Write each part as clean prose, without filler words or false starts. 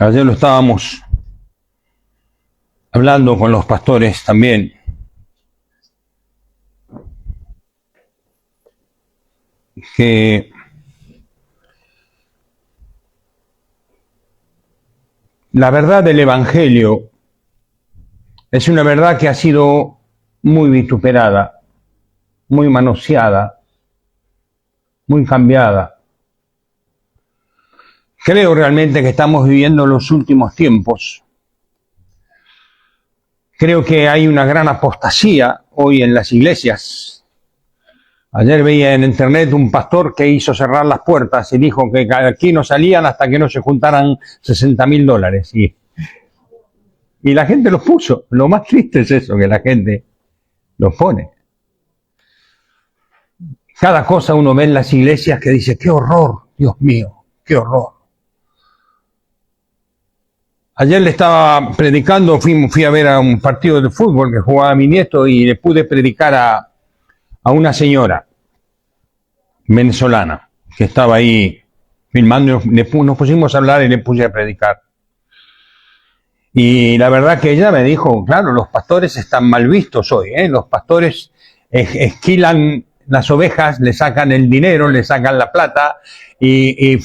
Ayer lo estábamos hablando con los pastores también. Que la verdad del Evangelio es una verdad que ha sido muy vituperada, muy manoseada, muy cambiada. Creo realmente que estamos viviendo los últimos tiempos. Creo que hay una gran apostasía hoy en las iglesias. Ayer veía en internet un pastor que hizo cerrar las puertas y dijo que aquí no salían hasta que no se juntaran $60.000. Y la gente los puso. Lo más triste es eso, que la gente los pone. Cada cosa uno ve en las iglesias que dice, ¡qué horror! Dios mío, ¡qué horror! Ayer le estaba predicando, fui a ver a un partido de fútbol que jugaba mi nieto y le pude predicar a una señora venezolana que estaba ahí filmando. Nos pusimos a hablar y le puse a predicar. Y la verdad que ella me dijo, claro, los pastores están mal vistos hoy, ¿eh? Los pastores esquilan las ovejas, le sacan el dinero, le sacan la plata y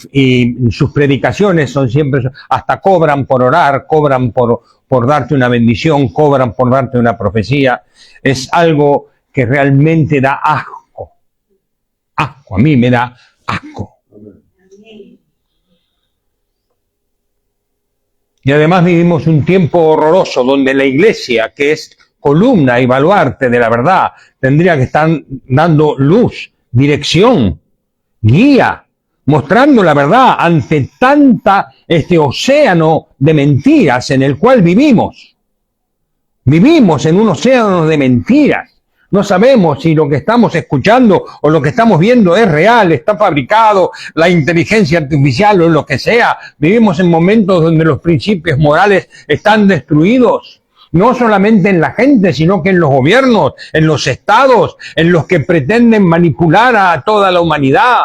sus predicaciones son siempre, hasta cobran por orar, cobran por darte una bendición, cobran por darte una profecía. Es algo que realmente da asco. Asco, a mí me da asco. Y además vivimos un tiempo horroroso donde la iglesia, que es columna y baluarte de la verdad, tendría que estar dando luz, dirección, guía, mostrando la verdad ante este océano de mentiras en el cual vivimos. Vivimos en un océano de mentiras. No sabemos si lo que estamos escuchando o lo que estamos viendo es real, está fabricado, la inteligencia artificial o lo que sea. Vivimos en momentos donde los principios morales están destruidos. No solamente en la gente, sino que en los gobiernos, en los estados, en los que pretenden manipular a toda la humanidad.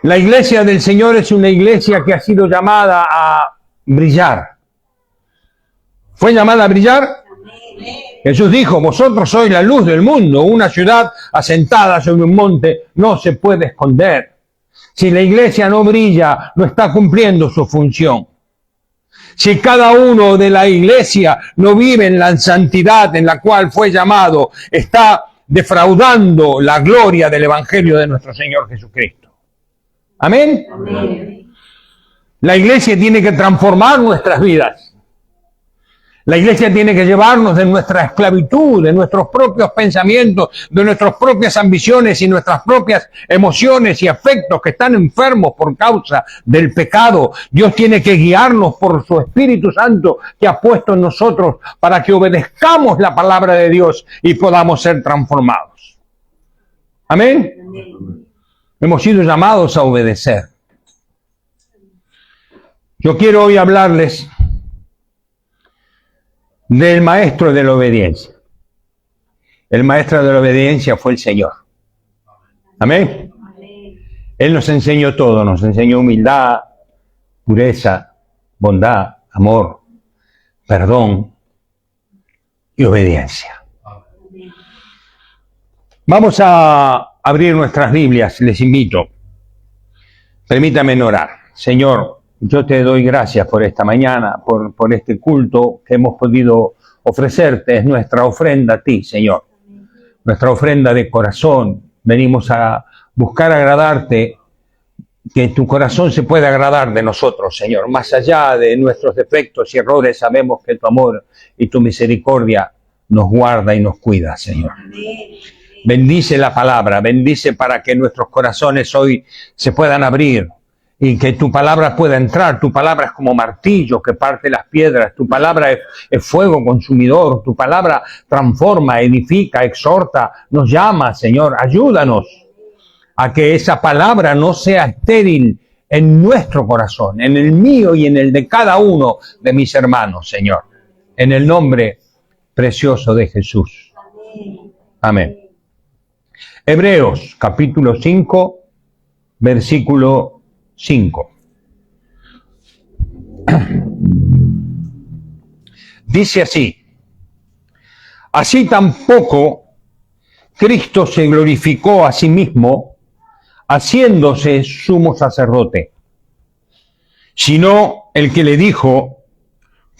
La iglesia del Señor es una iglesia que ha sido llamada a brillar. ¿Fue llamada a brillar? Jesús dijo, vosotros sois la luz del mundo. Una ciudad asentada sobre un monte no se puede esconder. Si la iglesia no brilla, no está cumpliendo su función. Si cada uno de la iglesia no vive en la santidad en la cual fue llamado, está defraudando la gloria del Evangelio de nuestro Señor Jesucristo. ¿Amén? Amén. La iglesia tiene que transformar nuestras vidas. La iglesia tiene que llevarnos de nuestra esclavitud, de nuestros propios pensamientos, de nuestras propias ambiciones y nuestras propias emociones y afectos que están enfermos por causa del pecado. Dios tiene que guiarnos por su Espíritu Santo que ha puesto en nosotros para que obedezcamos la palabra de Dios y podamos ser transformados. ¿Amén? Amén. Hemos sido llamados a obedecer. Yo quiero hoy hablarles del maestro de la obediencia. El maestro de la obediencia fue el Señor. Amén. Él nos enseñó todo, nos enseñó humildad, pureza, bondad, amor, perdón y obediencia. Vamos a abrir nuestras Biblias, les invito. Permítanme orar. Señor, yo te doy gracias por esta mañana, por este culto que hemos podido ofrecerte. Es nuestra ofrenda a ti, Señor. Nuestra ofrenda de corazón. Venimos a buscar agradarte, que tu corazón se pueda agradar de nosotros, Señor. Más allá de nuestros defectos y errores, sabemos que tu amor y tu misericordia nos guarda y nos cuida, Señor. Bendice la palabra, bendice para que nuestros corazones hoy se puedan abrir y que tu palabra pueda entrar. Tu palabra es como martillo que parte las piedras. Tu palabra es fuego consumidor. Tu palabra transforma, edifica, exhorta, nos llama, Señor. Ayúdanos a que esa palabra no sea estéril en nuestro corazón, en el mío y en el de cada uno de mis hermanos, Señor. En el nombre precioso de Jesús. Amén. Hebreos, capítulo 5, versículo 5. Dice así: así tampoco Cristo se glorificó a sí mismo, haciéndose sumo sacerdote, sino el que le dijo: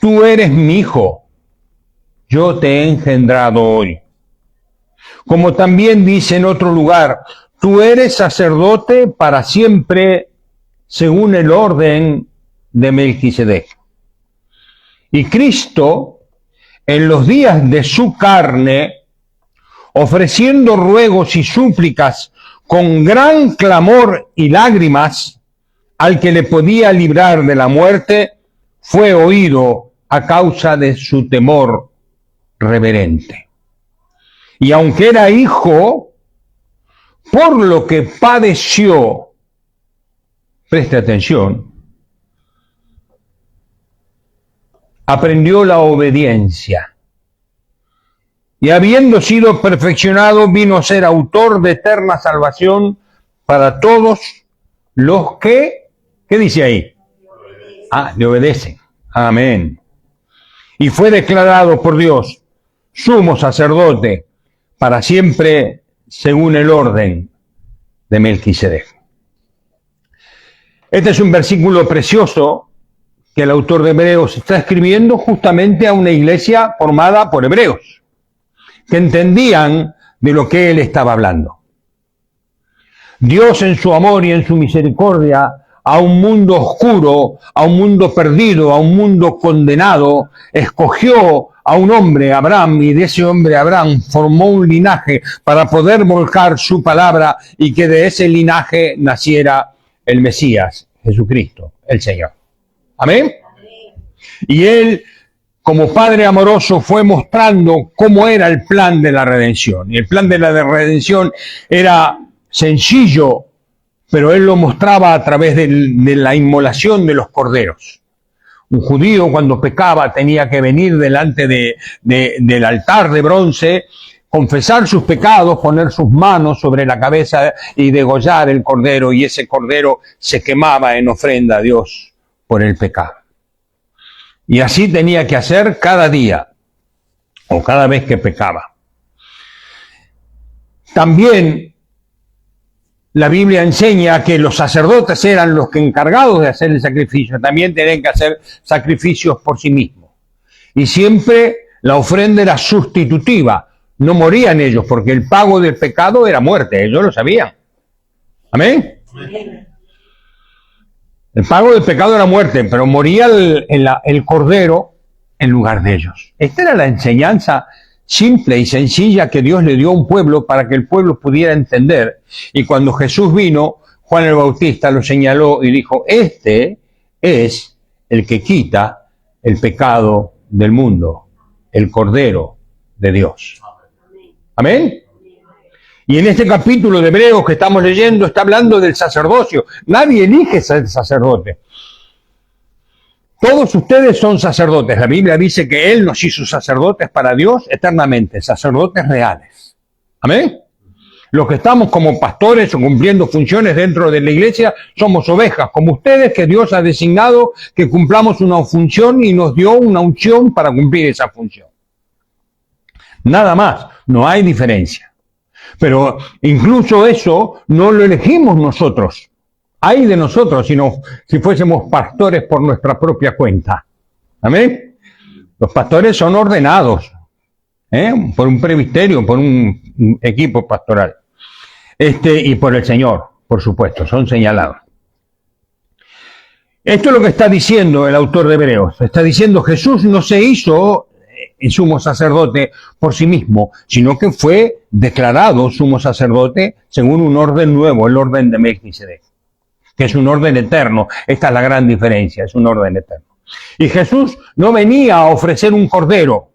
tú eres mi hijo, yo te he engendrado hoy. Como también dice en otro lugar: tú eres sacerdote para siempre, según el orden de Melquisedec. Y Cristo, en los días de su carne, ofreciendo ruegos y súplicas con gran clamor y lágrimas al que le podía librar de la muerte, fue oído a causa de su temor reverente. Y aunque era hijo, por lo que padeció, preste atención, aprendió la obediencia. Y habiendo sido perfeccionado, vino a ser autor de eterna salvación para todos los que, ¿qué dice ahí? Le obedecen. Amén. Y fue declarado por Dios sumo sacerdote para siempre, según el orden de Melquisedec. Este es un versículo precioso que el autor de Hebreos está escribiendo justamente a una iglesia formada por hebreos, que entendían de lo que él estaba hablando. Dios, en su amor y en su misericordia, a un mundo oscuro, a un mundo perdido, a un mundo condenado, escogió a un hombre, Abraham, y de ese hombre Abraham formó un linaje para poder volcar su palabra y que de ese linaje naciera el Mesías, Jesucristo, el Señor. ¿Amén? Y él, como Padre amoroso, fue mostrando cómo era el plan de la redención. Y el plan de la redención era sencillo, pero él lo mostraba a través de la inmolación de los corderos. Un judío, cuando pecaba, tenía que venir delante del altar de bronce, confesar sus pecados, poner sus manos sobre la cabeza y degollar el cordero, y ese cordero se quemaba en ofrenda a Dios por el pecado. Y así tenía que hacer cada día, o cada vez que pecaba. También la Biblia enseña que los sacerdotes eran los que encargados de hacer el sacrificio, también tenían que hacer sacrificios por sí mismos. Y siempre la ofrenda era sustitutiva, no morían ellos, porque el pago del pecado era muerte, ellos lo sabían. ¿Amén? El pago del pecado era muerte, pero moría el cordero en lugar de ellos. Esta era la enseñanza simple y sencilla que Dios le dio a un pueblo para que el pueblo pudiera entender. Y cuando Jesús vino, Juan el Bautista lo señaló y dijo: este es el que quita el pecado del mundo, el Cordero de Dios. ¿Amén? Y en este capítulo de Hebreos que estamos leyendo está hablando del sacerdocio. Nadie elige ser sacerdote. Todos ustedes son sacerdotes. La Biblia dice que Él nos hizo sacerdotes para Dios eternamente, sacerdotes reales. ¿Amén? Los que estamos como pastores o cumpliendo funciones dentro de la iglesia somos ovejas, como ustedes, que Dios ha designado que cumplamos una función y nos dio una unción para cumplir esa función. Nada más, no hay diferencia. Pero incluso eso no lo elegimos nosotros. Ay de nosotros si fuésemos pastores por nuestra propia cuenta. ¿Amén? Los pastores son ordenados por un presbiterio, por un equipo pastoral. Y por el Señor, por supuesto, son señalados. Esto es lo que está diciendo el autor de Hebreos. Está diciendo: Jesús no se hizo sumo sacerdote por sí mismo, sino que fue declarado sumo sacerdote según un orden nuevo, el orden de Melquisedec, que es un orden eterno. Esta es la gran diferencia, es un orden eterno. Y Jesús no venía a ofrecer un cordero.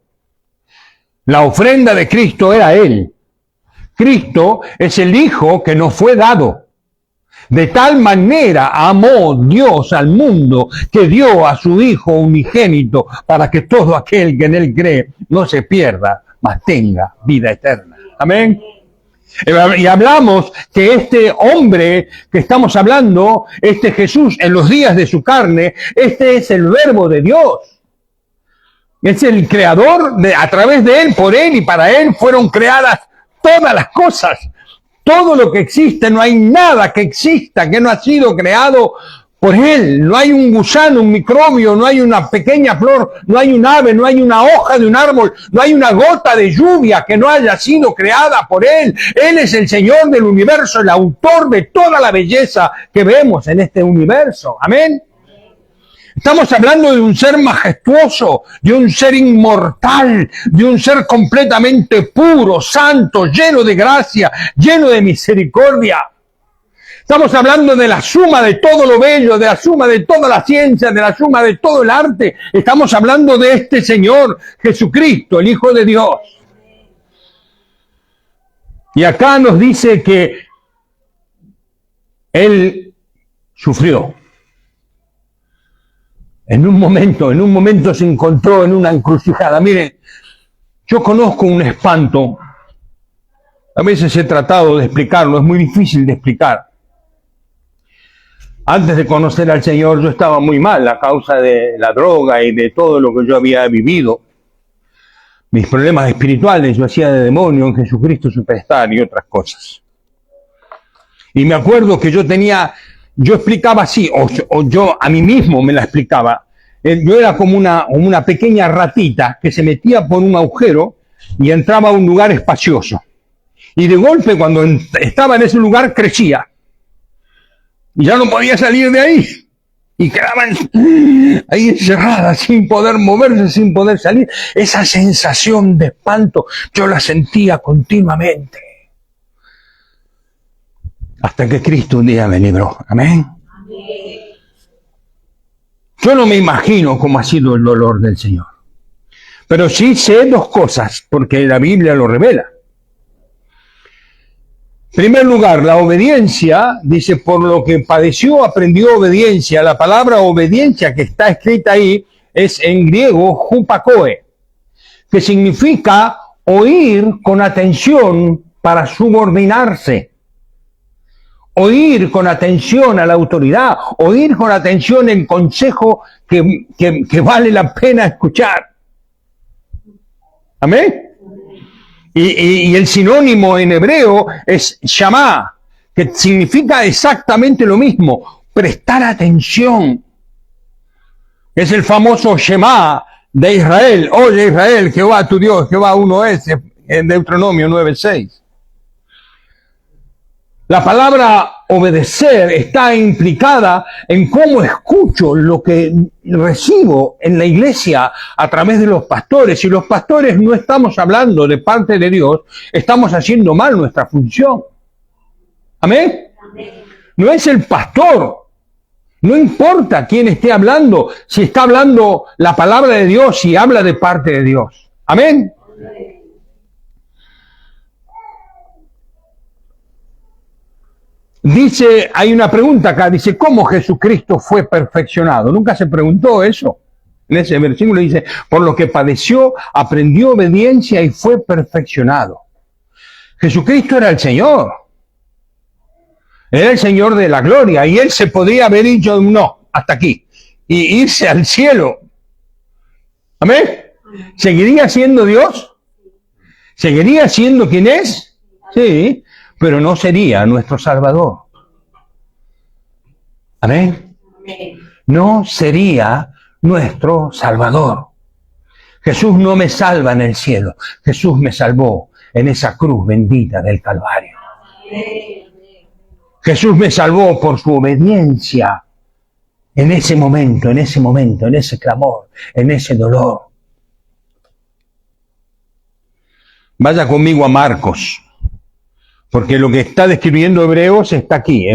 La ofrenda de Cristo era Él. Cristo es el Hijo que nos fue dado. De tal manera amó Dios al mundo que dio a su Hijo unigénito para que todo aquel que en Él cree no se pierda, mas tenga vida eterna. Amén. Y hablamos que este hombre que estamos hablando, este Jesús en los días de su carne, este es el Verbo de Dios. Es el creador, a través de él, por él y para él fueron creadas todas las cosas. Todo lo que existe, no hay nada que exista que no ha sido creado por él. No hay un gusano, un microbio, no hay una pequeña flor, no hay un ave, no hay una hoja de un árbol, no hay una gota de lluvia que no haya sido creada por él. Él es el Señor del universo, el autor de toda la belleza que vemos en este universo. Amén. Estamos hablando de un ser majestuoso, de un ser inmortal, de un ser completamente puro, santo, lleno de gracia, lleno de misericordia. Estamos hablando de la suma de todo lo bello, de la suma de toda la ciencia, de la suma de todo el arte. Estamos hablando de este Señor, Jesucristo, el Hijo de Dios. Y acá nos dice que Él sufrió. En un momento se encontró en una encrucijada. Miren, yo conozco un espanto. A veces he tratado de explicarlo, es muy difícil de explicar. Antes de conocer al Señor yo estaba muy mal a causa de la droga y de todo lo que yo había vivido. Mis problemas espirituales, yo hacía de demonio en Jesucristo Superstar y otras cosas. Y me acuerdo que yo explicaba así, o yo a mí mismo me la explicaba. Yo era como una pequeña ratita que se metía por un agujero y entraba a un lugar espacioso. Y de golpe cuando estaba en ese lugar crecía. Y ya no podía salir de ahí. Y quedaba ahí encerrada, sin poder moverse, sin poder salir. Esa sensación de espanto yo la sentía continuamente. Hasta que Cristo un día me libró. Amén. Yo no me imagino cómo ha sido el dolor del Señor. Pero sí sé dos cosas, porque la Biblia lo revela. En primer lugar, la obediencia, dice, por lo que padeció, aprendió obediencia. La palabra obediencia que está escrita ahí es en griego, hupakoe, que significa oír con atención para subordinarse. Oír con atención a la autoridad, oír con atención el consejo que vale la pena escuchar. ¿Amén? Y el sinónimo en hebreo es shamá, que significa exactamente lo mismo, prestar atención. Es el famoso Shema de Israel. Oye Israel, Jehová tu Dios, Jehová uno es, en Deuteronomio 9:6. La palabra obedecer está implicada en cómo escucho lo que recibo en la iglesia a través de los pastores. Si los pastores no estamos hablando de parte de Dios, estamos haciendo mal nuestra función. ¿Amén? No es el pastor. No importa quién esté hablando, si está hablando la palabra de Dios, si habla de parte de Dios. Amén. Dice, hay una pregunta acá, dice, ¿cómo Jesucristo fue perfeccionado? ¿Nunca se preguntó eso? En ese versículo dice, por lo que padeció, aprendió obediencia y fue perfeccionado. Jesucristo era el Señor. Era el Señor de la gloria y Él se podría haber dicho, no, hasta aquí, y irse al cielo. ¿Amén? ¿Seguiría siendo Dios? ¿Seguiría siendo quien es? Sí. Pero no sería nuestro Salvador. ¿Amén? No sería nuestro Salvador. Jesús no me salva en el cielo. Jesús me salvó en esa cruz bendita del Calvario. Jesús me salvó por su obediencia en ese momento, en ese clamor, en ese dolor. Vaya conmigo a Marcos. Porque lo que está describiendo Hebreos está aquí.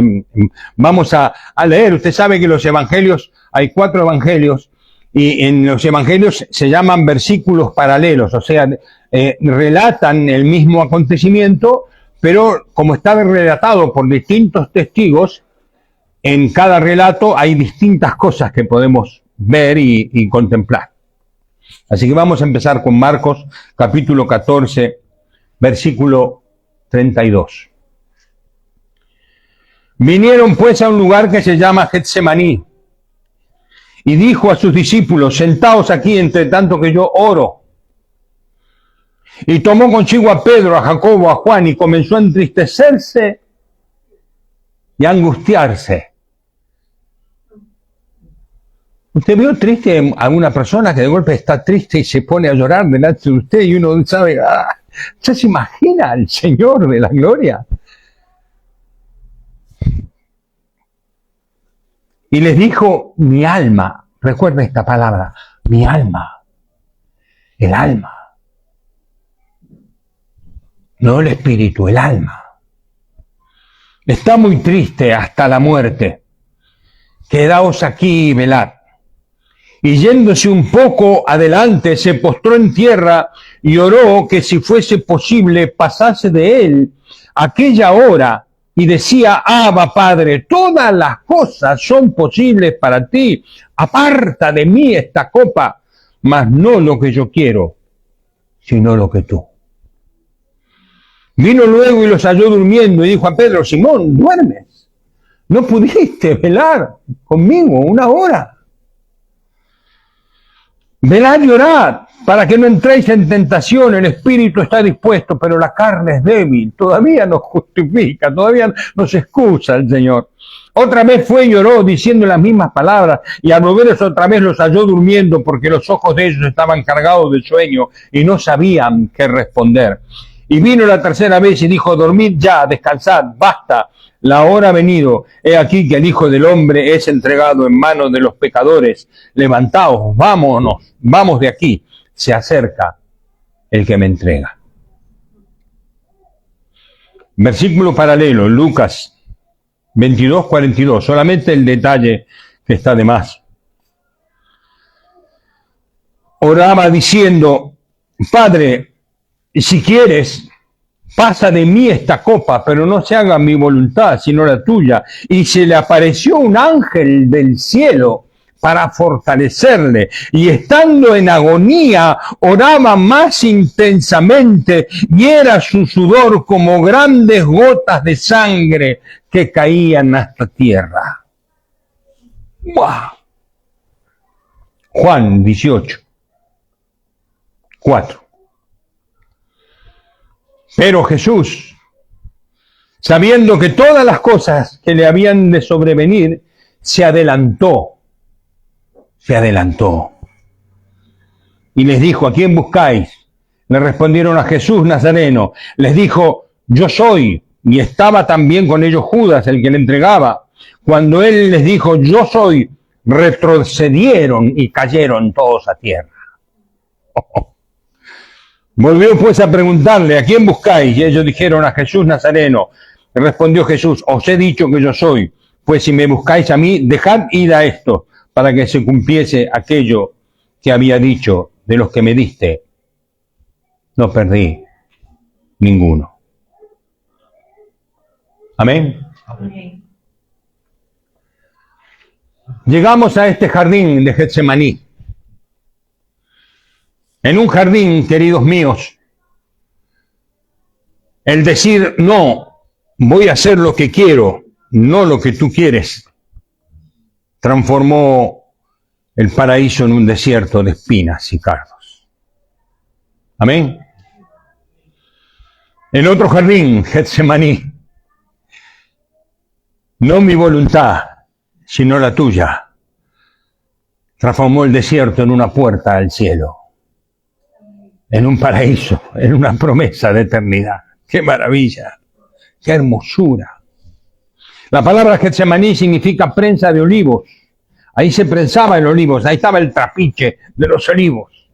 Vamos a leer. Usted sabe que los evangelios, hay 4 evangelios, y en los evangelios se llaman versículos paralelos, o sea, relatan el mismo acontecimiento, pero como está relatado por distintos testigos, en cada relato hay distintas cosas que podemos ver y contemplar. Así que vamos a empezar con Marcos, capítulo 14, versículo 32. Vinieron pues a un lugar que se llama Getsemaní, y dijo a sus discípulos: sentaos aquí entre tanto que yo oro. Y tomó consigo a Pedro, a Jacobo, a Juan, y comenzó a entristecerse y a angustiarse. ¿Usted vio triste a una persona que de golpe está triste y se pone a llorar delante de usted y uno sabe, ¿usted se imagina al Señor de la gloria? Y les dijo: mi alma, recuerda esta palabra, mi alma, el alma, no el espíritu, el alma, está muy triste hasta la muerte. Quedaos aquí y velad. Y yéndose un poco adelante, se postró en tierra y oró que si fuese posible pasase de él aquella hora. Y decía: Abba, Padre, todas las cosas son posibles para ti. Aparta de mí esta copa, mas no lo que yo quiero, sino lo que tú. Vino luego y los halló durmiendo y dijo a Pedro: Simón, ¿duermes? ¿No pudiste velar conmigo una hora? Velad y orad, para que no entréis en tentación. El espíritu está dispuesto, pero la carne es débil. Todavía nos justifica, todavía nos excusa el Señor. Otra vez fue y oró, diciendo las mismas palabras, y al volverse otra vez los halló durmiendo, porque los ojos de ellos estaban cargados de sueño, y no sabían qué responder. Y vino la tercera vez y dijo: dormid ya, descansad, basta, la hora ha venido. He aquí que el Hijo del Hombre es entregado en manos de los pecadores. Levantaos, vámonos, vamos de aquí. Se acerca el que me entrega. Versículo paralelo, Lucas 22:42, solamente el detalle que está de más. Oraba diciendo: Padre, si quieres, pasa de mí esta copa, pero no se haga mi voluntad, sino la tuya. Y se le apareció un ángel del cielo para fortalecerle. Y estando en agonía, oraba más intensamente, y era su sudor como grandes gotas de sangre que caían hasta tierra. ¡Wow! Juan 18:4. Pero Jesús, sabiendo que todas las cosas que le habían de sobrevenir, se adelantó. Y les dijo: ¿a quién buscáis? Le respondieron: a Jesús Nazareno. Les dijo: yo soy. Y estaba también con ellos Judas, el que le entregaba. Cuando él les dijo: yo soy, retrocedieron y cayeron todos a tierra. Volvió pues a preguntarle: ¿a quién buscáis? Y ellos dijeron: a Jesús Nazareno. Respondió Jesús: os he dicho que yo soy. Pues si me buscáis a mí, dejad ir a esto, para que se cumpliese aquello que había dicho: de los que me diste, no perdí ninguno. Amén. Amén. Llegamos a este jardín de Getsemaní. En un jardín, queridos míos, el decir: no, voy a hacer lo que quiero, no lo que tú quieres, transformó el paraíso en un desierto de espinas y cardos. Amén. En otro jardín, Getsemaní, no mi voluntad, sino la tuya, transformó el desierto en una puerta al cielo, en un paraíso, en una promesa de eternidad. ¡Qué maravilla! ¡Qué hermosura! La palabra Getsemaní significa prensa de olivos. Ahí se prensaba el olivos, ahí estaba el trapiche de los olivos.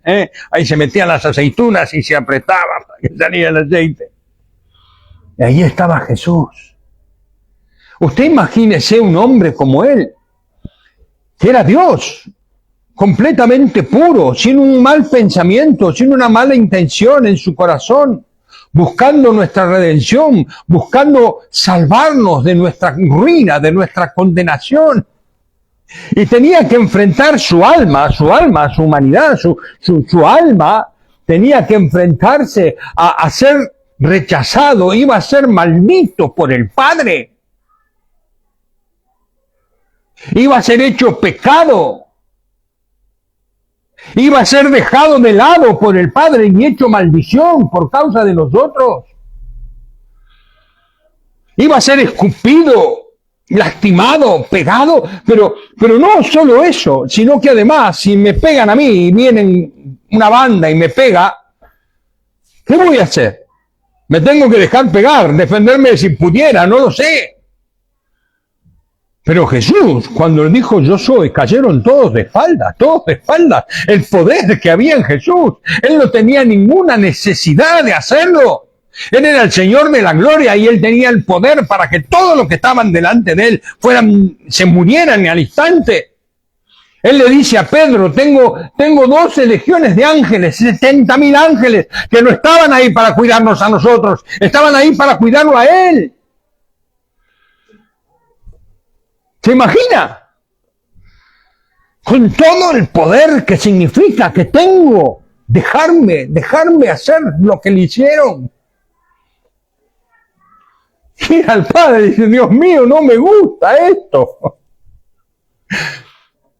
Ahí se metían las aceitunas y se apretaba para que saliera el aceite. Y ahí estaba Jesús. Usted imagínese un hombre como él, que era Dios, completamente puro, sin un mal pensamiento, sin una mala intención en su corazón, buscando nuestra redención, buscando salvarnos de nuestra ruina, de nuestra condenación. Y tenía que enfrentar su alma, su humanidad, su alma, tenía que enfrentarse a ser rechazado, iba a ser maldito por el Padre. Iba a ser hecho pecado. Iba a ser dejado de lado por el Padre y hecho maldición por causa de nosotros. Iba a ser escupido, lastimado, pegado, pero no solo eso, sino que además, si me pegan a mí y vienen una banda y me pega, ¿qué voy a hacer? Me tengo que dejar pegar, defenderme si pudiera, no lo sé. Pero Jesús, cuando dijo yo soy, cayeron todos de espaldas, todos de espaldas. El poder que había en Jesús, Él no tenía ninguna necesidad de hacerlo. Él era el Señor de la gloria y Él tenía el poder para que todos los que estaban delante de Él se murieran al instante. Él le dice a Pedro, tengo 12 legiones de ángeles, 70.000 ángeles, que no estaban ahí para cuidarnos a nosotros, estaban ahí para cuidarlo a Él. ¿Se imagina? Con todo el poder que significa que tengo, dejarme hacer lo que le hicieron. Y al Padre dice, Dios mío, no me gusta esto.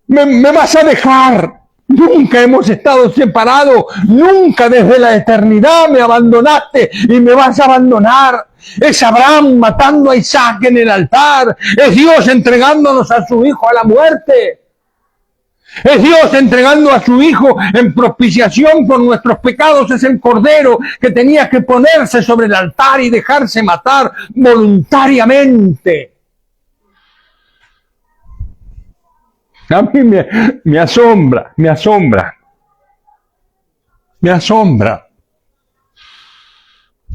Me vas a dejar. Nunca hemos estado separados. Nunca desde la eternidad me abandonaste y me vas a abandonar. Es Abraham matando a Isaac en el altar. Es Dios entregándonos a su hijo a la muerte. Es Dios entregando a su Hijo en propiciación por nuestros pecados. Es el Cordero que tenía que ponerse sobre el altar y dejarse matar voluntariamente. A mí me asombra.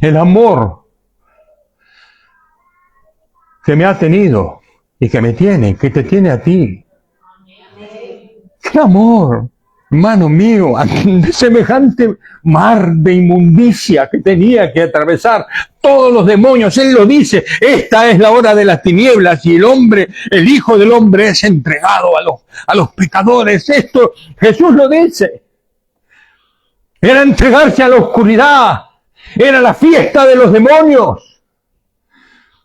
El amor que me ha tenido y que me tiene, que te tiene a ti. ¡Qué amor! Hermano mío, de semejante mar de inmundicia que tenía que atravesar todos los demonios. Él lo dice, esta es la hora de las tinieblas y el Hijo del Hombre es entregado a los pecadores. Esto Jesús lo dice. Era entregarse a la oscuridad. Era la fiesta de los demonios.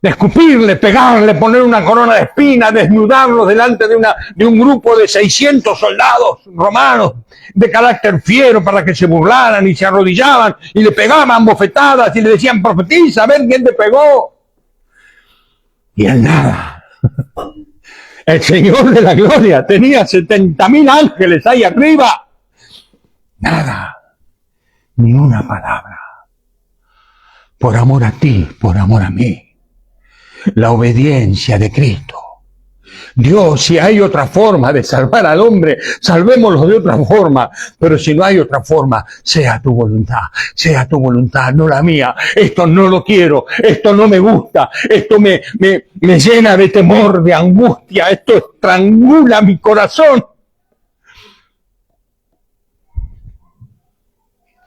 De escupirle, pegarle, poner una corona de espinas, desnudarlos delante de un grupo de 600 soldados romanos de carácter fiero para que se burlaran y se arrodillaban y le pegaban bofetadas y le decían, profetiza, a ver quién te pegó. Y él nada. El Señor de la gloria tenía 70.000 ángeles ahí arriba. Nada. Ni una palabra. Por amor a ti, por amor a mí. La obediencia de Cristo. Dios, si hay otra forma de salvar al hombre, salvémoslo de otra forma. Pero si no hay otra forma, sea tu voluntad, no la mía. Esto no lo quiero, esto no me gusta, esto me llena de temor, de angustia, esto estrangula mi corazón.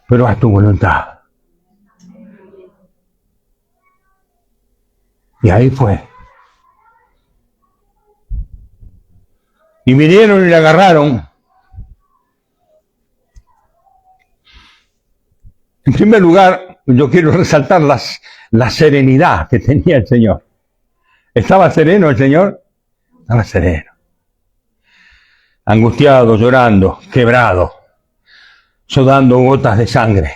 Pero haz tu voluntad. Y ahí fue. Y vinieron y le agarraron. En primer lugar, yo quiero resaltar la serenidad que tenía el Señor. ¿Estaba sereno el Señor? Estaba sereno. Angustiado, llorando, quebrado, sudando gotas de sangre.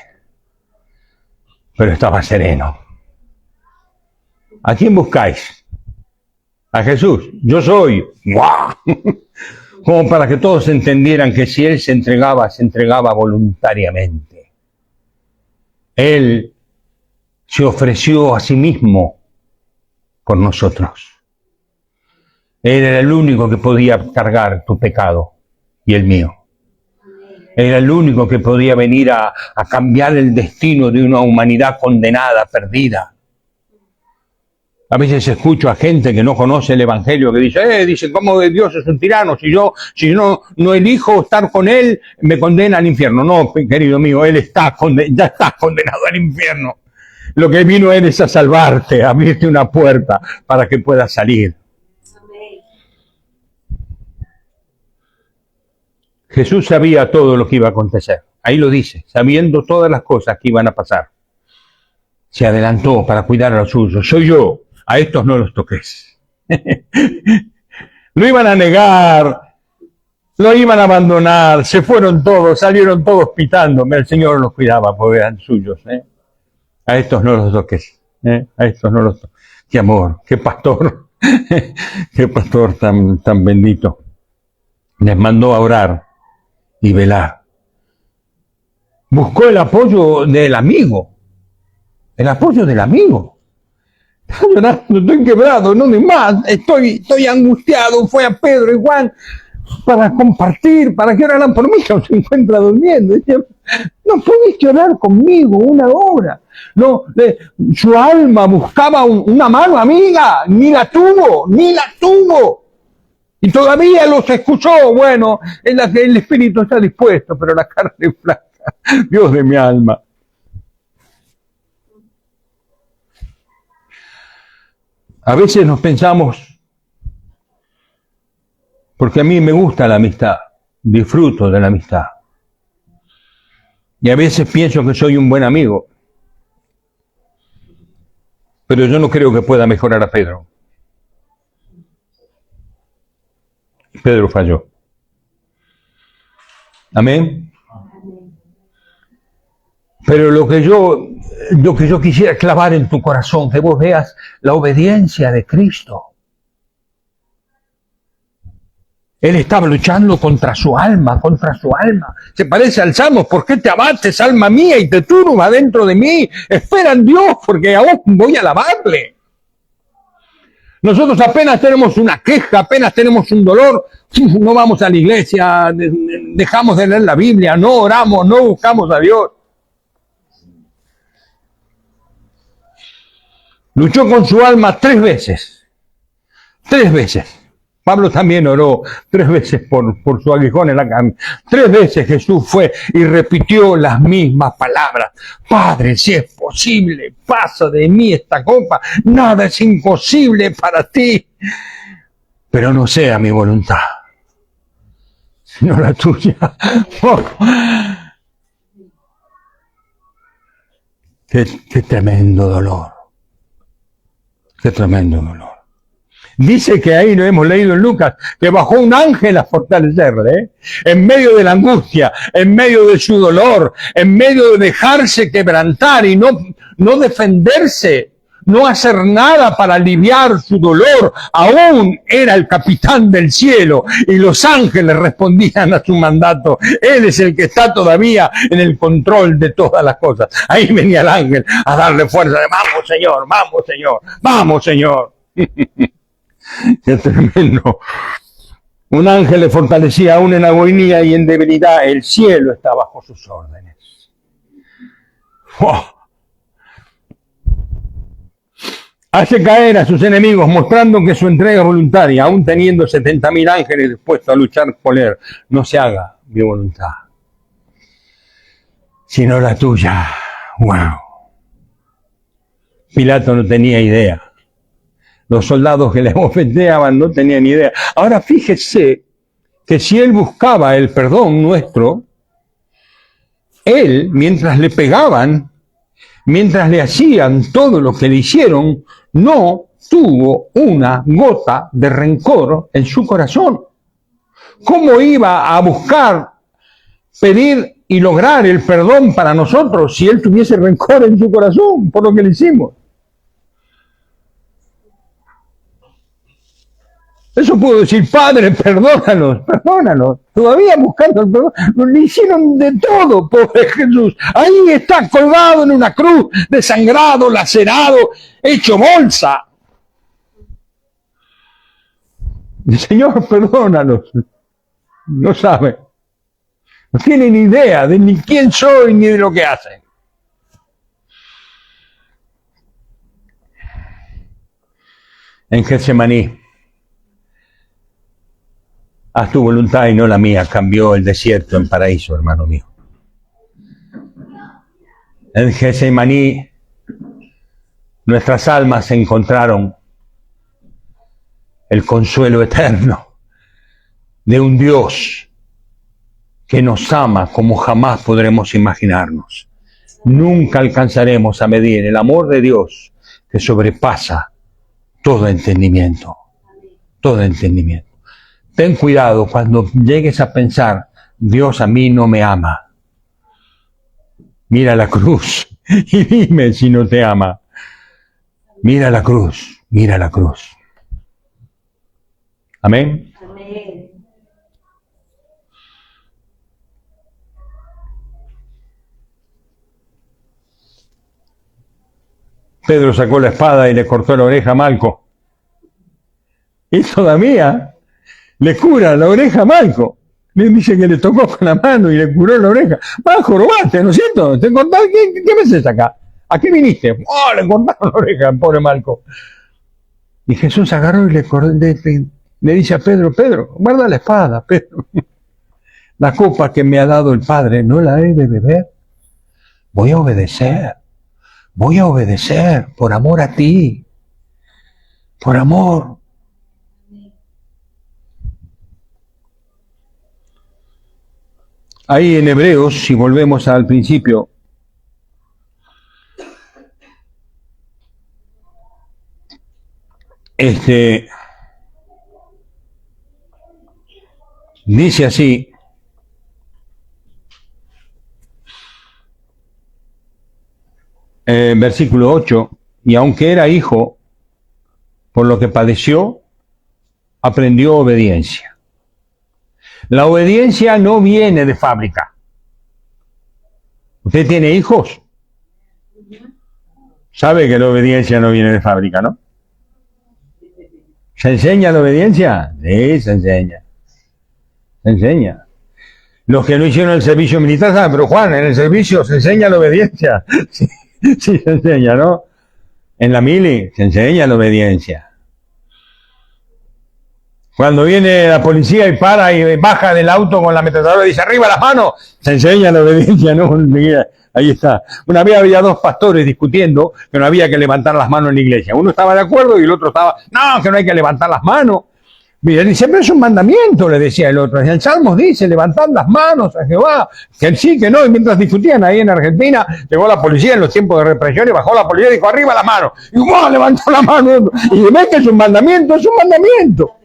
Pero estaba sereno. ¿A quién buscáis? A Jesús. Yo soy. ¡Guau! Como para que todos entendieran que si Él se entregaba voluntariamente. Él se ofreció a sí mismo por nosotros. Él era el único que podía cargar tu pecado y el mío. Era el único que podía venir a cambiar el destino de una humanidad condenada, perdida. A veces escucho a gente que no conoce el Evangelio que dice, ¿cómo Dios es un tirano? Si yo no elijo estar con Él, me condena al infierno. No, querido mío, Él ya está condenado al infierno. Lo que vino Él es a salvarte, a abrirte una puerta para que puedas salir. Jesús sabía todo lo que iba a acontecer. Ahí lo dice, sabiendo todas las cosas que iban a pasar. se adelantó para cuidar a los suyos. Soy yo, a estos no los toques. Lo iban a negar, lo iban a abandonar, se fueron todos, salieron todos pitándome. El Señor los cuidaba porque eran suyos. A estos no los toques. A estos no los toques. Qué amor, qué pastor, qué pastor tan bendito. Les mandó a orar y velar. Buscó el apoyo del amigo. El apoyo del amigo. Estoy llorando, estoy quebrado, no de más, estoy angustiado. Fue a Pedro y Juan para compartir, para que oraran por mí, que se encuentra durmiendo. Dice, no pudiste orar conmigo una hora. No, su alma buscaba una mano amiga, ni la tuvo. Y todavía los escuchó. Bueno, el espíritu está dispuesto, pero la carne es flaca. Dios de mi alma. A veces nos pensamos, porque a mí me gusta la amistad, disfruto de la amistad. Y a veces pienso que soy un buen amigo. Pero yo no creo que pueda mejorar a Pedro. Pedro falló. Amén. Pero lo que yo quisiera clavar en tu corazón, que vos veas la obediencia de Cristo. Él estaba luchando contra su alma. Se parece al Salmo: ¿por qué te abates, alma mía, y te turba dentro de mí? Espera en Dios, porque a vos voy a alabarle. Nosotros apenas tenemos una queja, apenas tenemos un dolor, no vamos a la iglesia, dejamos de leer la Biblia, no oramos, no buscamos a Dios. Luchó con su alma 3 veces. 3 veces. Pablo también oró 3 veces por su aguijón en la carne. 3 veces Jesús fue y repitió las mismas palabras. Padre, si es posible, pasa de mí esta copa. Nada es imposible para ti. Pero no sea mi voluntad, sino la tuya. Oh. Qué tremendo dolor. Qué tremendo dolor. Dice que ahí lo hemos leído en Lucas, que bajó un ángel a fortalecerle, en medio de la angustia, en medio de su dolor, en medio de dejarse quebrantar y no defenderse, no hacer nada para aliviar su dolor. Aún era el capitán del cielo y los ángeles respondían a su mandato. Él es el que está todavía en el control de todas las cosas. Ahí venía el ángel a darle fuerza de: vamos Señor, vamos Señor, vamos Señor. Qué tremendo. Un ángel le fortalecía aún en agonía y en debilidad. El cielo está bajo sus órdenes. ¡Oh! Hace caer a sus enemigos, mostrando que su entrega es voluntaria, aún teniendo 70.000 ángeles dispuestos a luchar por él. No se haga mi voluntad, sino la tuya. ¡Wow! Pilato no tenía idea. Los soldados que le bofeteaban no tenían idea. Ahora fíjese que si él buscaba el perdón nuestro, él, mientras le pegaban, mientras le hacían todo lo que le hicieron, no tuvo una gota de rencor en su corazón. ¿Cómo iba a buscar, pedir y lograr el perdón para nosotros si él tuviese rencor en su corazón por lo que le hicimos? Eso puedo decir: Padre, perdónalos. Todavía buscando el perdón. Le hicieron de todo, pobre Jesús. Ahí está colgado en una cruz, desangrado, lacerado, hecho bolsa. Señor, perdónalos. No saben. No tienen idea de ni quién soy ni de lo que hacen. En Getsemaní: haz tu voluntad y no la mía, cambió el desierto en paraíso, hermano mío. En Getsemaní, nuestras almas encontraron el consuelo eterno de un Dios que nos ama como jamás podremos imaginarnos. nunca alcanzaremos a medir el amor de Dios que sobrepasa todo entendimiento. Todo entendimiento. Ten cuidado cuando llegues a pensar, Dios a mí no me ama. Mira la cruz y dime si no te ama. Mira la cruz, mira la cruz. Amén. Amén. Pedro sacó la espada y le cortó la oreja a Malco. Y todavía le cura la oreja a Malco. Le dice que le tocó con la mano y le curó la oreja. Va, jorobaste, ¿no es cierto? ¿Te cortaste? ¿Qué me haces acá? ¿A qué viniste? ¡Oh, le cortaron la oreja al pobre Malco! Y Jesús agarró y le dice a Pedro, Pedro, guarda la espada, Pedro. La copa que me ha dado el Padre, ¿no la he de beber? Voy a obedecer por amor a ti, por amor. Ahí en Hebreos, si volvemos al principio, dice así, versículo 8, y aunque era hijo, por lo que padeció, aprendió obediencia. La obediencia no viene de fábrica. ¿Usted tiene hijos? Sabe que la obediencia no viene de fábrica, ¿no? ¿Se enseña la obediencia? Sí, se enseña. Se enseña. Los que no hicieron el servicio militar saben, pero Juan, en el servicio se enseña la obediencia. Sí, sí se enseña, ¿no? En la mili se enseña la obediencia. Cuando viene la policía y para y baja del auto con la ametralladora y dice arriba las manos, se enseña la obediencia, ¿no? Ahí está. Una vez había dos pastores discutiendo que no había que levantar las manos en la iglesia. Uno estaba de acuerdo y el otro estaba, no, que no hay que levantar las manos. Mira, dice, pero es un mandamiento, le decía el otro. El Salmos dice, levantad las manos a Jehová. Que sí, que no. Y mientras discutían ahí en Argentina, llegó la policía en los tiempos de represión y bajó la policía y dijo, arriba las manos. Y ¡wow! Levantó la mano. Y ves que es un mandamiento, es un mandamiento.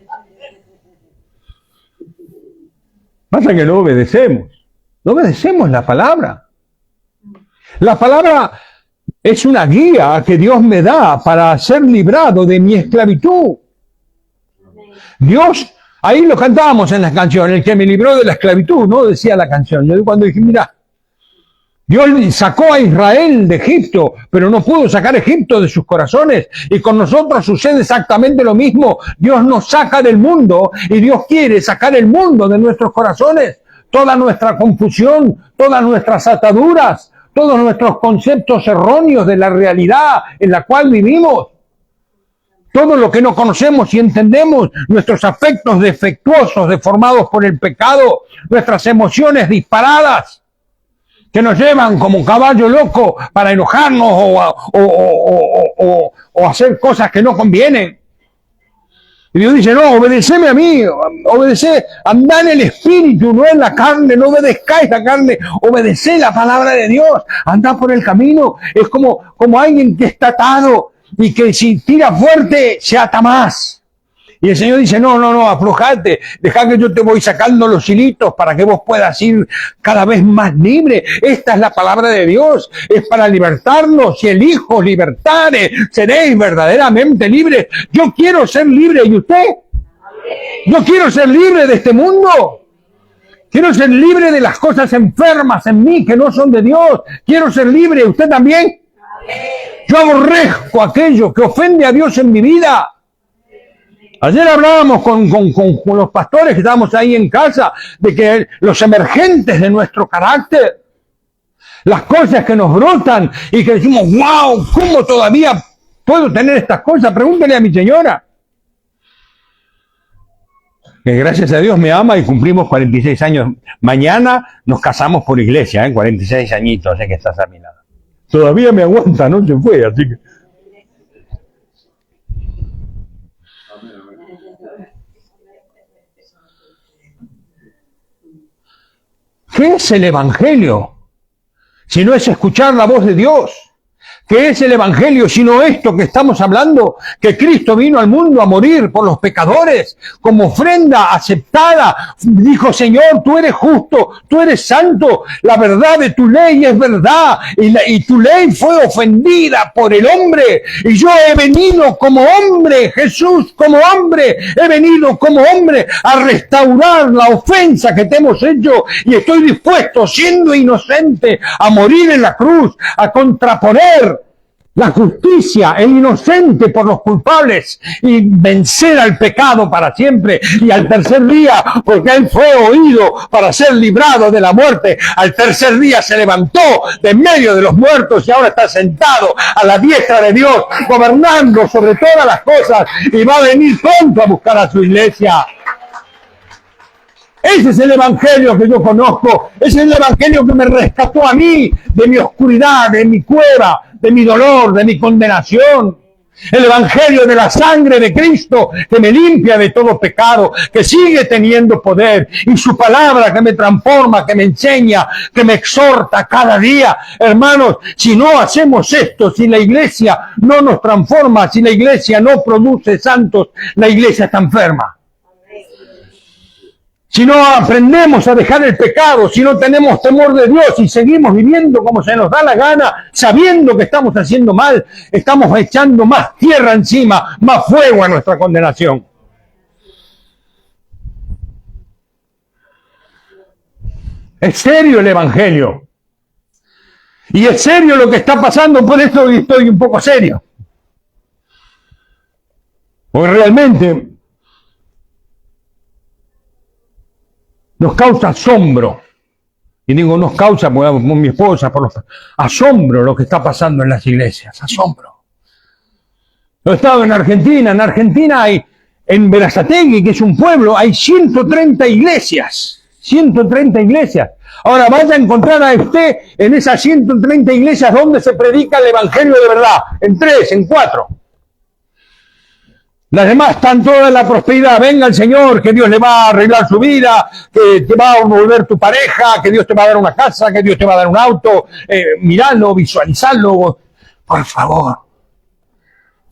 Pasa que no obedecemos la palabra. La palabra es una guía que Dios me da para ser librado de mi esclavitud. Dios, ahí lo cantábamos en las canciones, el que me libró de la esclavitud, ¿no? Decía la canción. Yo cuando dije, mira, Dios sacó a Israel de Egipto, pero no pudo sacar Egipto de sus corazones. Y con nosotros sucede exactamente lo mismo. Dios nos saca del mundo y Dios quiere sacar el mundo de nuestros corazones. Toda nuestra confusión, todas nuestras ataduras, todos nuestros conceptos erróneos de la realidad en la cual vivimos. Todo lo que no conocemos y entendemos, nuestros afectos defectuosos, deformados por el pecado, nuestras emociones disparadas, que nos llevan como caballo loco para enojarnos o hacer cosas que no convienen. Y Dios dice, no, obedeceme a mí, obedecé, andá en el espíritu, no en la carne, no obedezcáis la carne, obedecé la palabra de Dios, andá por el camino. Es como alguien que está atado y que si tira fuerte se ata más. Y el Señor dice, no, aflojate, dejá que yo te voy sacando los hilitos para que vos puedas ir cada vez más libre. Esta es la palabra de Dios, es para libertarnos. Si el Hijo libertare, seréis verdaderamente libres. Yo quiero ser libre, ¿y usted? Yo quiero ser libre de este mundo. Quiero ser libre de las cosas enfermas en mí que no son de Dios. Quiero ser libre, ¿usted también? Yo aborrezco aquello que ofende a Dios en mi vida. Ayer hablábamos con los pastores que estábamos ahí en casa de que los emergentes de nuestro carácter, las cosas que nos brotan y que decimos, wow, ¿cómo todavía puedo tener estas cosas? Pregúntele a mi señora, que gracias a Dios me ama y cumplimos 46 años. Mañana nos casamos por iglesia, 46 añitos, que estás a mi lado. Todavía me aguanta, no se fue, así que... ¿Qué es el Evangelio? si no es escuchar la voz de Dios. ¿Qué es el Evangelio sino esto que estamos hablando? Que Cristo vino al mundo a morir por los pecadores como ofrenda aceptada. Dijo, Señor, tú eres justo, tú eres santo, la verdad de tu ley es verdad y tu ley fue ofendida por el hombre. Y yo he venido como hombre, Jesús como hombre, he venido como hombre a restaurar la ofensa que te hemos hecho y estoy dispuesto, siendo inocente, a morir en la cruz, a contraponer la justicia, el inocente por los culpables y vencer al pecado para siempre. Y al tercer día, porque Él fue oído para ser librado de la muerte, al tercer día se levantó de en medio de los muertos y ahora está sentado a la diestra de Dios, gobernando sobre todas las cosas y va a venir pronto a buscar a su iglesia. Ese es el Evangelio que yo conozco, ese es el Evangelio que me rescató a mí de mi oscuridad, de mi cueva, de mi dolor, de mi condenación. El Evangelio de la sangre de Cristo que me limpia de todo pecado, que sigue teniendo poder, y su palabra que me transforma, que me enseña, que me exhorta cada día. Hermanos, si no hacemos esto, si la iglesia no nos transforma, si la iglesia no produce santos, la iglesia está enferma. Si no aprendemos a dejar el pecado, si no tenemos temor de Dios y seguimos viviendo como se nos da la gana, sabiendo que estamos haciendo mal, estamos echando más tierra encima, más fuego a nuestra condenación. Es serio el Evangelio. Y es serio lo que está pasando, por eso estoy un poco serio. Porque realmente nos causa asombro, y digo nos causa por mi esposa, asombro lo que está pasando en las iglesias, asombro. Yo he estado en Argentina hay, en Berazategui, que es un pueblo, hay 130 iglesias, 130 iglesias. Ahora vaya a encontrar a usted en esas 130 iglesias donde se predica el Evangelio de verdad, en 3, en 4. Las demás están todas en la prosperidad. Venga el Señor, que Dios le va a arreglar su vida, que te va a volver tu pareja, que Dios te va a dar una casa, que Dios te va a dar un auto. Miralo, visualizarlo. Por favor.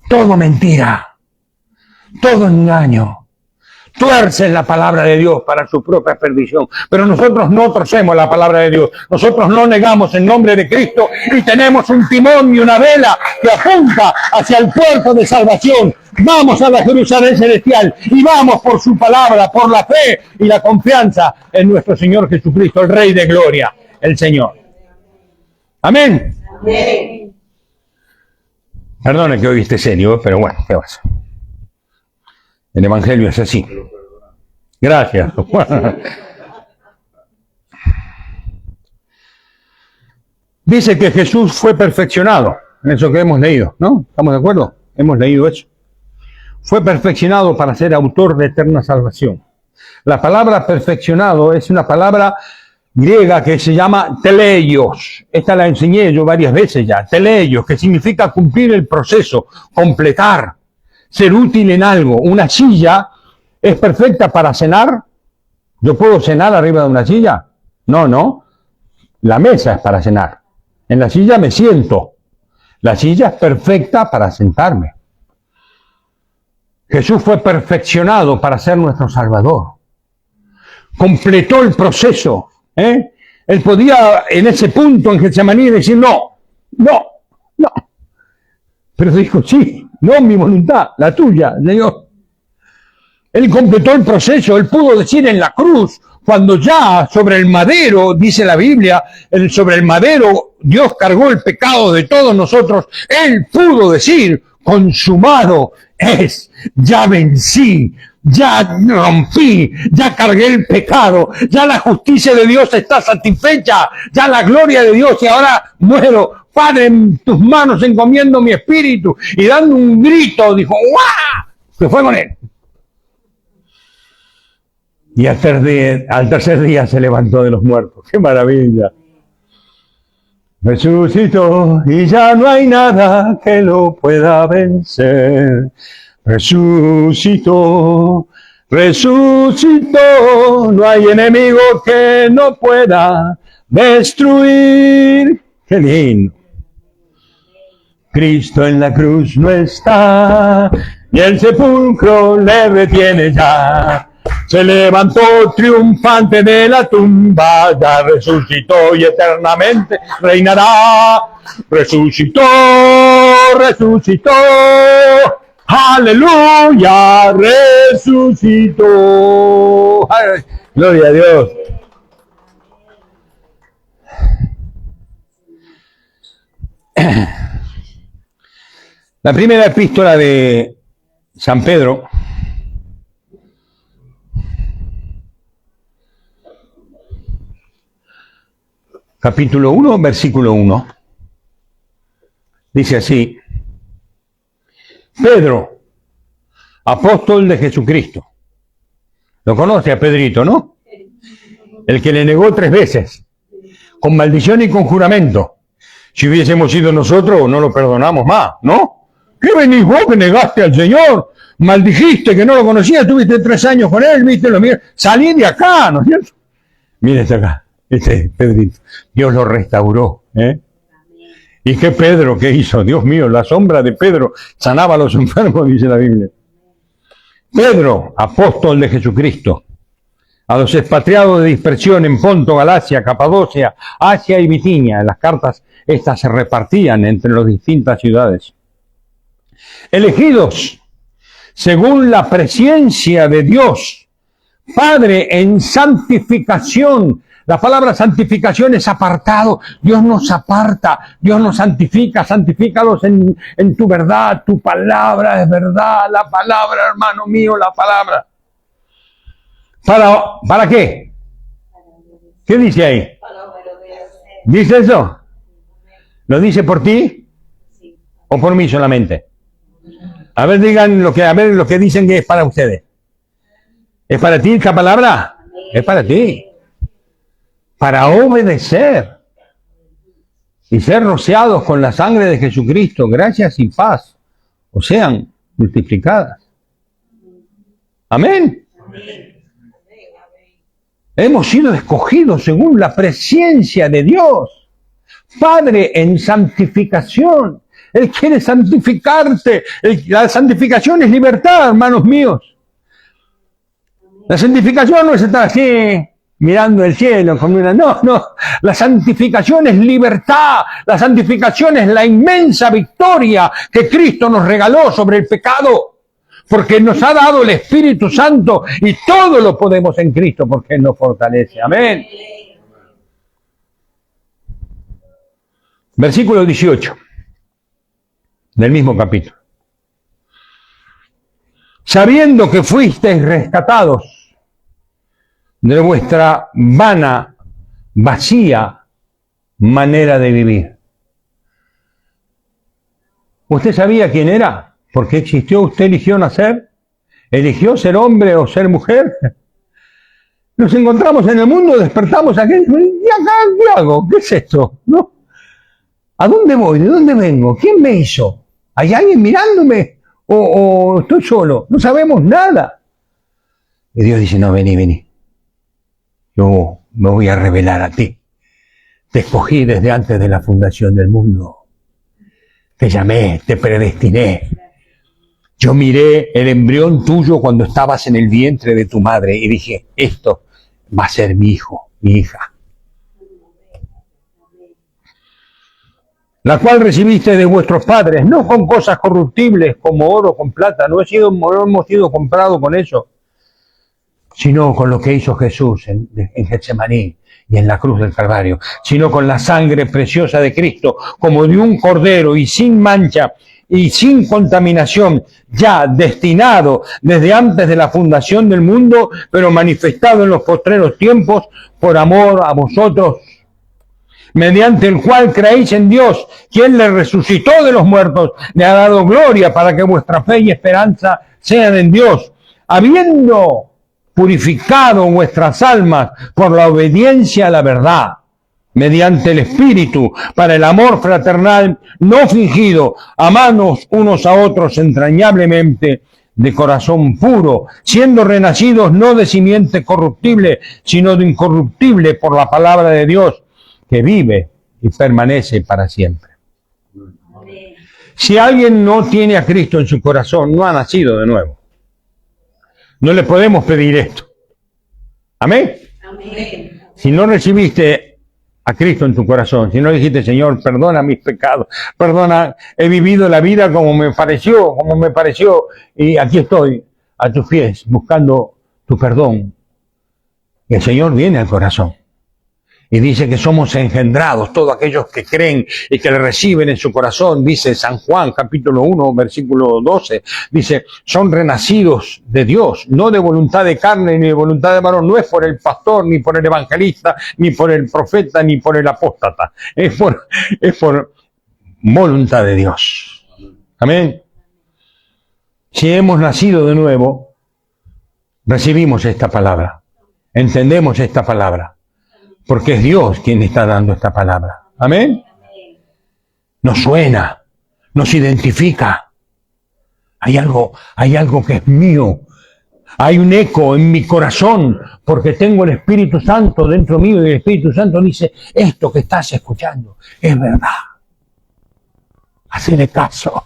Todo mentira. Todo engaño. Tuercen la palabra de Dios para su propia perdición. Pero nosotros no torcemos la palabra de Dios. Nosotros no negamos el nombre de Cristo y tenemos un timón y una vela que apunta hacia el puerto de salvación. Vamos a la Jerusalén celestial y vamos por su palabra, por la fe y la confianza en nuestro Señor Jesucristo, el Rey de Gloria, el Señor. Amén. Amén. Perdone que hoy esté serio, pero bueno, ¿qué pasa? El Evangelio es así. Gracias. Dice que Jesús fue perfeccionado, en eso que hemos leído, ¿no? ¿Estamos de acuerdo? Hemos leído eso. Fue perfeccionado para ser autor de eterna salvación. La palabra perfeccionado es una palabra griega que se llama teleios. Esta la enseñé yo varias veces ya. Teleios, que significa cumplir el proceso, completar, ser útil en algo. Una silla es perfecta para cenar. ¿Yo puedo cenar arriba de una silla? No. La mesa es para cenar. En la silla me siento. La silla es perfecta para sentarme. Jesús fue perfeccionado para ser nuestro Salvador. Completó el proceso. Él podía en ese punto en Getsemaní decir no. Pero dijo sí, no mi voluntad, la tuya, Señor. Él completó el proceso. Él pudo decir en la cruz, cuando ya sobre el madero, dice la Biblia, sobre el madero Dios cargó el pecado de todos nosotros. Él pudo decir, consumado es, ya vencí, ya rompí, ya cargué el pecado, ya la justicia de Dios está satisfecha, ya la gloria de Dios, y ahora muero. Padre, en tus manos encomiendo mi espíritu. Y dando un grito, dijo, ¡guau! Se fue con él. Y al tercer día se levantó de los muertos. ¡Qué maravilla! Resucitó y ya no hay nada que lo pueda vencer. Resucitó, no hay enemigo que no pueda destruir. Qué lindo. Cristo en la cruz no está, y el sepulcro le retiene ya. Se levantó triunfante de la tumba, ya resucitó y eternamente reinará. Resucitó, resucitó, aleluya, resucitó. Ay, gloria a Dios. La primera epístola de San Pedro, capítulo 1, versículo 1, dice así: Pedro, apóstol de Jesucristo. Lo conoce a Pedrito, ¿no? El que le negó 3 veces, con maldición y con juramento. Si hubiésemos sido nosotros, no lo perdonamos más, ¿no? ¿Qué venís vos que negaste al Señor? Maldijiste que no lo conocías, tuviste 3 años con él, viste lo mío. Salí de acá, ¿no es cierto? Mire este acá, este Pedrito. Dios lo restauró, ¿eh? ¿Y qué Pedro qué hizo? Dios mío, la sombra de Pedro sanaba a los enfermos, dice la Biblia. Pedro, apóstol de Jesucristo, a los expatriados de dispersión en Ponto, Galacia, Capadocia, Asia y Bitinia. Las cartas estas se repartían entre las distintas ciudades. Elegidos según la presencia de Dios, Padre en santificación. La palabra santificación es apartado. Dios nos aparta, Dios nos santifica. Santifícalos en tu verdad. Tu palabra es verdad. La palabra, hermano mío, la palabra. ¿Para qué? ¿Qué dice ahí? ¿Dice eso? ¿Lo dice por ti? ¿O por mí solamente? A ver, digan lo que dicen que es para ustedes. ¿Es para ti esta palabra? Es para ti. Para obedecer y ser rociados con la sangre de Jesucristo, gracias y paz os sean multiplicadas. Amén. Hemos sido escogidos según la presencia de Dios. Padre en santificación. Él quiere santificarte. La santificación es libertad, hermanos míos. La santificación no es estar así, mirando el cielo. No. La santificación es libertad. La santificación es la inmensa victoria que Cristo nos regaló sobre el pecado. Porque nos ha dado el Espíritu Santo y todo lo podemos en Cristo porque Él nos fortalece. Amén. Versículo 18 del mismo capítulo. Sabiendo que fuisteis rescatados de vuestra vana, vacía manera de vivir. ¿Usted sabía quién era? ¿Por qué existió? ¿Usted eligió nacer? ¿Eligió ser hombre o ser mujer? Nos encontramos en el mundo, despertamos aquí, ¿y acá qué hago? ¿Qué es esto? ¿No? ¿A dónde voy? ¿De dónde vengo? ¿Quién me hizo? ¿Hay alguien mirándome? ¿O estoy solo? No sabemos nada. Y Dios dice, no, vení. Yo me voy a revelar a ti. Te escogí desde antes de la fundación del mundo. Te llamé, te predestiné. Yo miré el embrión tuyo cuando estabas en el vientre de tu madre y dije, esto va a ser mi hijo, mi hija. La cual recibiste de vuestros padres, no con cosas corruptibles como oro, con plata, no hemos sido comprados con eso, sino con lo que hizo Jesús en Getsemaní y en la cruz del Calvario, sino con la sangre preciosa de Cristo, como de un cordero y sin mancha y sin contaminación, ya destinado desde antes de la fundación del mundo, pero manifestado en los postreros tiempos por amor a vosotros, mediante el cual creéis en Dios, quien le resucitó de los muertos, le ha dado gloria para que vuestra fe y esperanza sean en Dios, habiendo purificado vuestras almas por la obediencia a la verdad, mediante el Espíritu, para el amor fraternal no fingido, amados unos a otros entrañablemente, de corazón puro, siendo renacidos no de simiente corruptible, sino de incorruptible por la palabra de Dios, que vive y permanece para siempre. Si alguien no tiene a Cristo en su corazón, no ha nacido de nuevo. No le podemos pedir esto. ¿Amén? Amén. Si no recibiste a Cristo en tu corazón, si no dijiste, Señor, perdona mis pecados, perdona, he vivido la vida como me pareció, y aquí estoy a tus pies buscando tu perdón. Y el Señor viene al corazón. Y dice que somos engendrados, todos aquellos que creen y que le reciben en su corazón, dice San Juan, capítulo 1, versículo 12, dice, son renacidos de Dios, no de voluntad de carne ni de voluntad de varón, no es por el pastor, ni por el evangelista, ni por el profeta, ni por el apóstata, es por voluntad de Dios. Amén. Si hemos nacido de nuevo, recibimos esta palabra, entendemos esta palabra. Porque es Dios quien está dando esta palabra. ¿Amén? Nos suena, nos identifica. Hay algo que es mío. Hay un eco en mi corazón porque tengo el Espíritu Santo dentro mío y el Espíritu Santo dice, esto que estás escuchando es verdad. Hacele caso.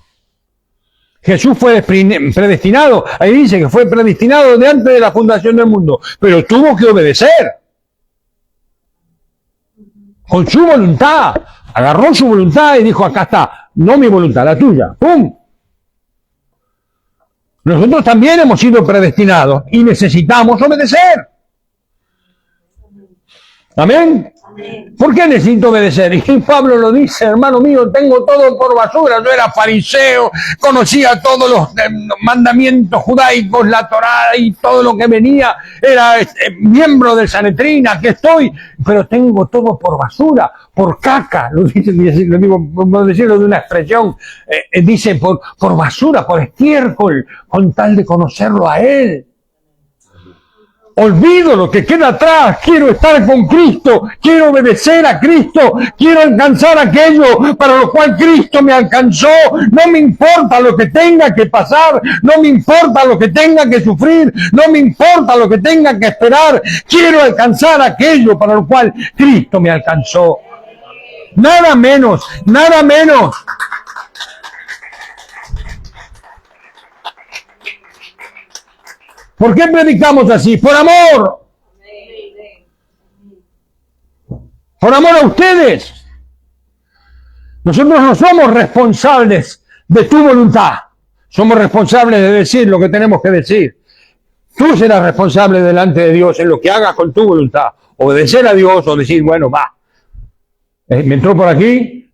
Jesús fue predestinado. Ahí dice que fue predestinado de antes de la fundación del mundo. Pero tuvo que obedecer. Con su voluntad, agarró su voluntad y dijo, acá está, no mi voluntad, la tuya, ¡pum! Nosotros también hemos sido predestinados y necesitamos obedecer. ¿Amén? ¿Por qué necesito obedecer? Y Pablo lo dice, hermano mío, tengo todo por basura. Yo era fariseo, conocía todos los mandamientos judaicos, la Torá y todo lo que venía. Era miembro del Sanedrín, aquí estoy, pero tengo todo por basura, por caca. Lo digo, por decirlo de una expresión, dice por basura, por estiércol, con tal de conocerlo a Él. Olvido lo que queda atrás, quiero estar con Cristo, quiero obedecer a Cristo, quiero alcanzar aquello para lo cual Cristo me alcanzó. No me importa lo que tenga que pasar, no me importa lo que tenga que sufrir, no me importa lo que tenga que esperar. Quiero alcanzar aquello para lo cual Cristo me alcanzó. Nada menos, nada menos. ¿Por qué predicamos así? Por amor. Por amor a ustedes. Nosotros no somos responsables de tu voluntad. Somos responsables de decir lo que tenemos que decir. Tú serás responsable delante de Dios en lo que hagas con tu voluntad. Obedecer a Dios o decir, bueno, va. Me entró por aquí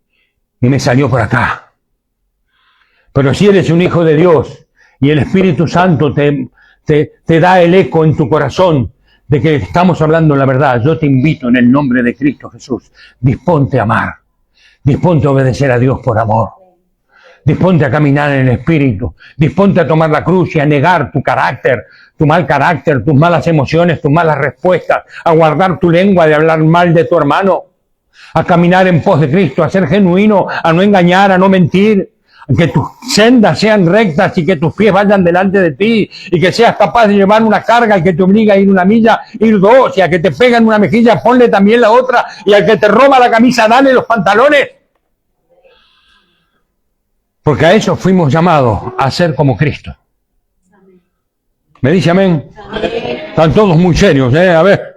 y me salió por acá. Pero si eres un hijo de Dios y el Espíritu Santo te da el eco en tu corazón de que estamos hablando la verdad, yo te invito en el nombre de Cristo Jesús, disponte a amar, disponte a obedecer a Dios por amor, disponte a caminar en el Espíritu, disponte a tomar la cruz y a negar tu carácter, tu mal carácter, tus malas emociones, tus malas respuestas, a guardar tu lengua de hablar mal de tu hermano, a caminar en pos de Cristo, a ser genuino, a no engañar, a no mentir, que tus sendas sean rectas y que tus pies vayan delante de ti y que seas capaz de llevar una carga y que te obliga a ir una milla, ir dos, y a que te pegan una mejilla, ponle también la otra, y al que te roba la camisa, dale los pantalones. Porque a eso fuimos llamados, a ser como Cristo. ¿Me dice amén? Están todos muy serios, A ver,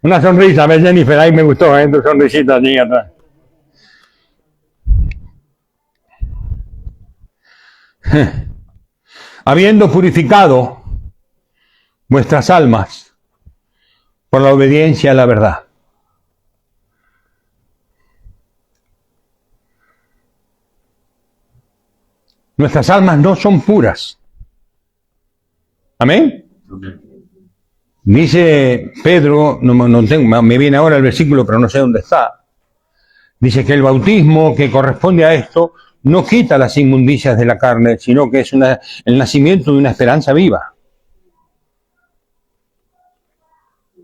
una sonrisa, a ver, Jennifer, ahí me gustó, tu sonrisita allí atrás. Habiendo purificado vuestras almas por la obediencia a la verdad. Nuestras almas no son puras. ¿Amén? Dice Pedro, no tengo, me viene ahora el versículo, pero no sé dónde está. Dice que el bautismo que corresponde a esto no quita las inmundicias de la carne, sino que es el nacimiento de una esperanza viva.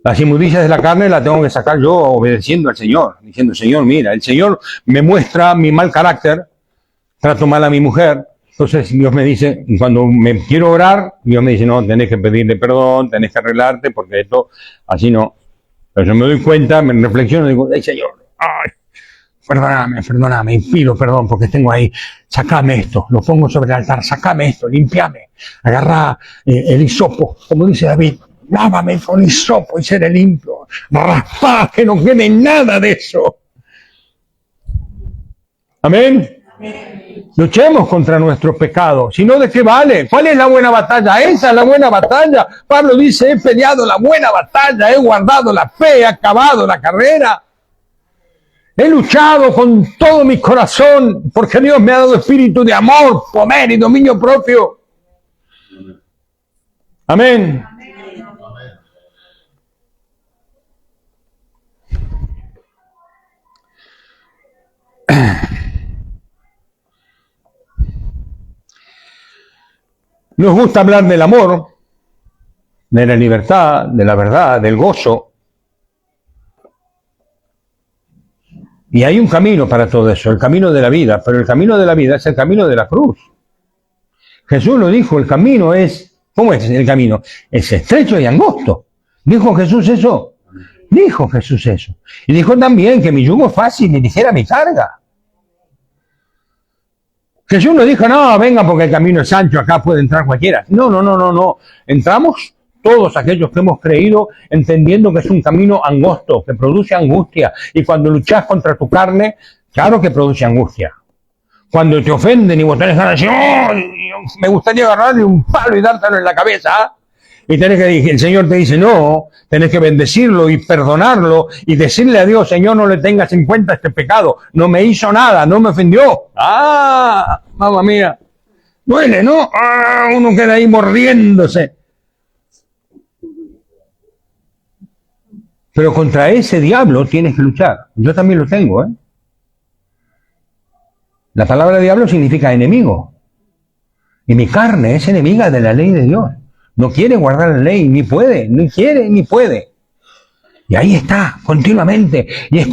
Las inmundicias de la carne las tengo que sacar yo obedeciendo al Señor, diciendo, Señor, mira, el Señor me muestra mi mal carácter, trato mal a mi mujer, entonces Dios me dice, cuando me quiero orar, Dios me dice, no, tenés que pedirle perdón, tenés que arreglarte, porque esto, así no. Pero yo me doy cuenta, me reflexiono y digo, ay Señor, ay, perdóname, y pido perdón porque tengo ahí, sacame esto, lo pongo sobre el altar, sacame esto, limpiame, agarra el hisopo, como dice David, lávame con hisopo y seré limpio, raspá, que no quede nada de eso. Amén. Luchemos contra nuestros pecados, si no, ¿de qué vale? ¿Cuál es la buena batalla? Esa es la buena batalla. Pablo dice, he peleado la buena batalla, he guardado la fe, he acabado la carrera. He luchado con todo mi corazón, porque Dios me ha dado espíritu de amor, poder y dominio propio. Amén. Nos gusta hablar del amor, de la libertad, de la verdad, del gozo. Y hay un camino para todo eso, el camino de la vida, pero el camino de la vida es el camino de la cruz. Jesús lo dijo, el camino es, ¿cómo es el camino? Es estrecho y angosto. ¿Dijo Jesús eso? Dijo Jesús eso. Y dijo también que mi yugo es fácil y ligera mi carga. Jesús no dijo, no, venga porque el camino es ancho, acá puede entrar cualquiera. No. Entramos todos aquellos que hemos creído entendiendo que es un camino angosto, que produce angustia. Y cuando luchas contra tu carne, claro que produce angustia. Cuando te ofenden y vos tenés ganas de decir, oh, me gustaría agarrarle un palo y dártelo en la cabeza. Y tenés que, el Señor te dice, no, tenés que bendecirlo y perdonarlo y decirle a Dios, Señor, no le tengas en cuenta este pecado. No me hizo nada, no me ofendió. ¡Ah! Mamma mía. Duele, ¿no? ¡Ah! Uno queda ahí mordiéndose. Pero contra ese diablo tienes que luchar. Yo también lo tengo, ¿eh? La palabra diablo significa enemigo. Y mi carne es enemiga de la ley de Dios. No quiere guardar la ley, ni puede, ni quiere, ni puede. Y ahí está, continuamente. Y es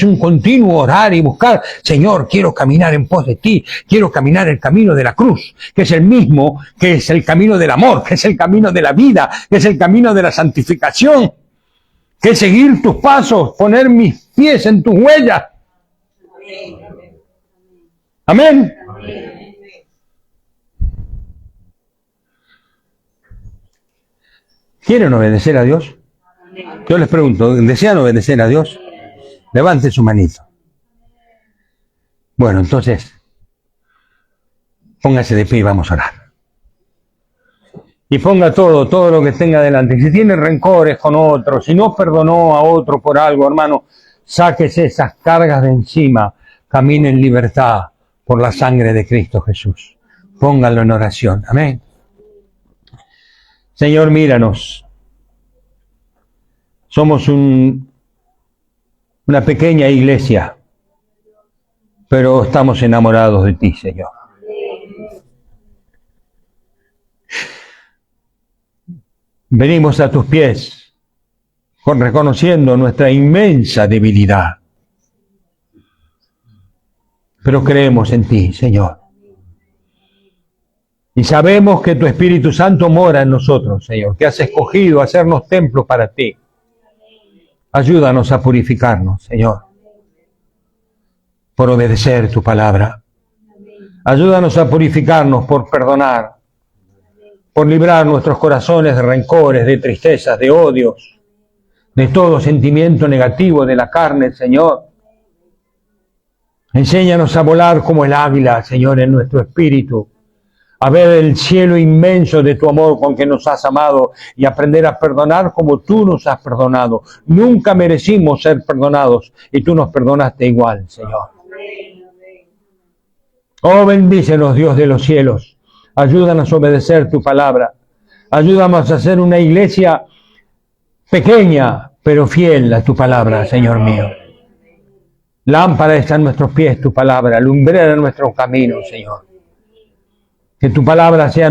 un continuo orar y buscar, Señor, quiero caminar en pos de ti. Quiero caminar el camino de la cruz, que es el mismo, que es el camino del amor, que es el camino de la vida, que es el camino de la santificación. Que es seguir tus pasos, poner mis pies en tus huellas. Amén. ¿Quieren obedecer a Dios? Yo les pregunto, ¿desean obedecer a Dios? Levante su manito. Bueno, entonces, póngase de pie y vamos a orar. Y ponga todo lo que tenga delante. Si tiene rencores con otro, si no perdonó a otro por algo, hermano, sáquese esas cargas de encima. Camine en libertad por la sangre de Cristo Jesús. Pónganlo en oración. Amén. Señor, míranos. Somos una pequeña iglesia, pero estamos enamorados de ti, Señor. Venimos a tus pies, reconociendo nuestra inmensa debilidad. Pero creemos en ti, Señor. Y sabemos que tu Espíritu Santo mora en nosotros, Señor, que has escogido hacernos templos para ti. Ayúdanos a purificarnos, Señor, por obedecer tu palabra. Ayúdanos a purificarnos por perdonar, por librar nuestros corazones de rencores, de tristezas, de odios, de todo sentimiento negativo de la carne, Señor. Enséñanos a volar como el águila, Señor, en nuestro espíritu, a ver el cielo inmenso de tu amor con que nos has amado y aprender a perdonar como tú nos has perdonado. Nunca merecimos ser perdonados y tú nos perdonaste igual, Señor. Oh, bendícenos, Dios de los cielos. Ayúdanos a obedecer tu palabra. Ayúdanos a ser una iglesia pequeña, pero fiel a tu palabra, Señor mío. Lámpara está en nuestros pies tu palabra, lumbrera en nuestro camino, Señor. Que tu palabra sea